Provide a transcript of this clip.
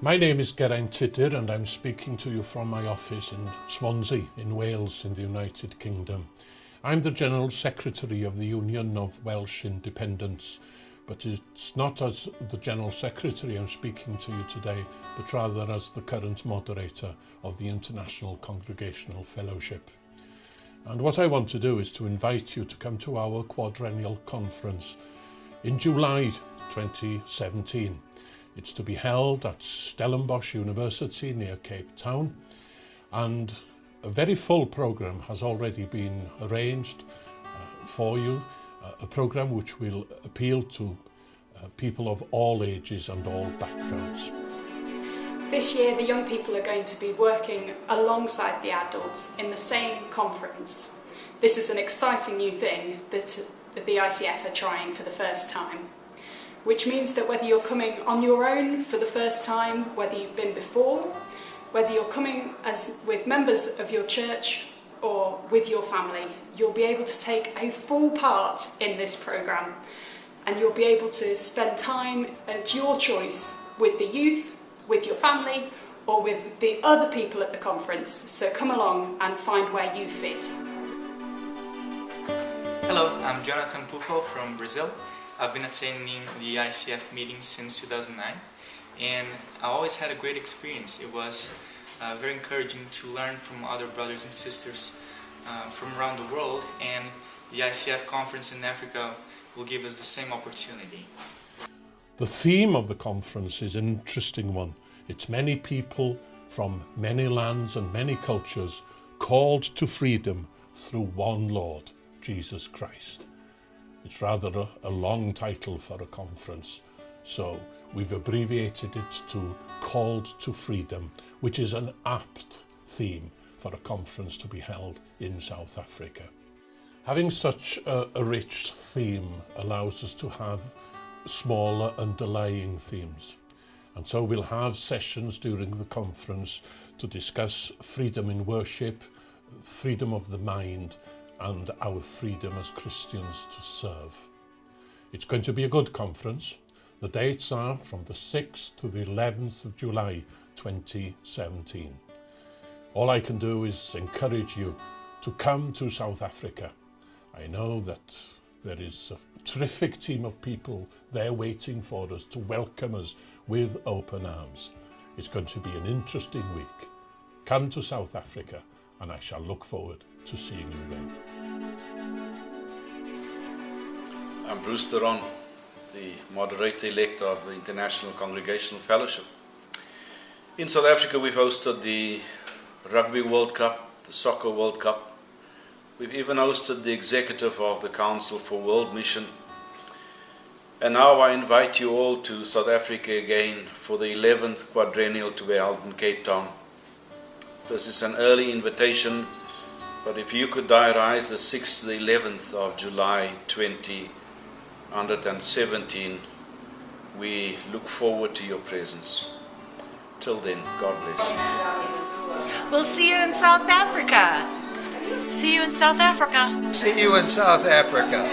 My name is Geraint Tudur and I'm speaking to you from my office in Swansea in Wales in the United Kingdom. I'm the General Secretary of the Union of Welsh Independents, but it's not as the General Secretary I'm speaking to you today, but rather as the current moderator of the International Congregational Fellowship. And what I want to do is to invite you to come to our quadrennial conference in July 2017. It's to be held at Stellenbosch University near Cape Town, and a very full programme has already been arranged for you, a programme which will appeal to people of all ages and all backgrounds. This year the young people are going to be working alongside the adults in the same conference. This is an exciting new thing that the ICF are trying for the first time, which means that whether you're coming on your own for the first time, whether you've been before, whether you're coming with members of your church or with your family, you'll be able to take a full part in this programme, and you'll be able to spend time at your choice with the youth, with your family, or with the other people at the conference. So come along and find where you fit. Hello, I'm Jonathan Pufo from Brazil. I've been attending the ICF meetings since 2009, and I always had a great experience. It was very encouraging to learn from other brothers and sisters from around the world, and the ICF conference in Africa will give us the same opportunity. The theme of the conference is an interesting one. It's many people from many lands and many cultures called to freedom through one Lord, Jesus Christ. It's rather a long title for a conference, so we've abbreviated it to Called to Freedom, which is an apt theme for a conference to be held in South Africa. Having such a rich theme allows us to have smaller underlying themes, and so we'll have sessions during the conference to discuss freedom in worship, freedom of the mind, and our freedom as Christians to serve. It's going to be a good conference. The dates are from the 6th to the 11th of July 2017. All I can do is encourage you to come to South Africa. I know that there is a terrific team of people there waiting for us to welcome us with open arms. It's going to be an interesting week. Come to South Africa, and I shall look forward to seeing you there. I'm Bruce Theron, the moderator-elect of the International Congregational Fellowship. In South Africa, we've hosted the Rugby World Cup, the Soccer World Cup. We've even hosted the executive of the Council for World Mission. And now I invite you all to South Africa again for the 11th quadrennial to be held in Cape Town. This is an early invitation, but if you could diarise the 6th to the 11th of July 2017, we look forward to your presence. Till then, God bless you. We'll see you in South Africa. See you in South Africa. See you in South Africa.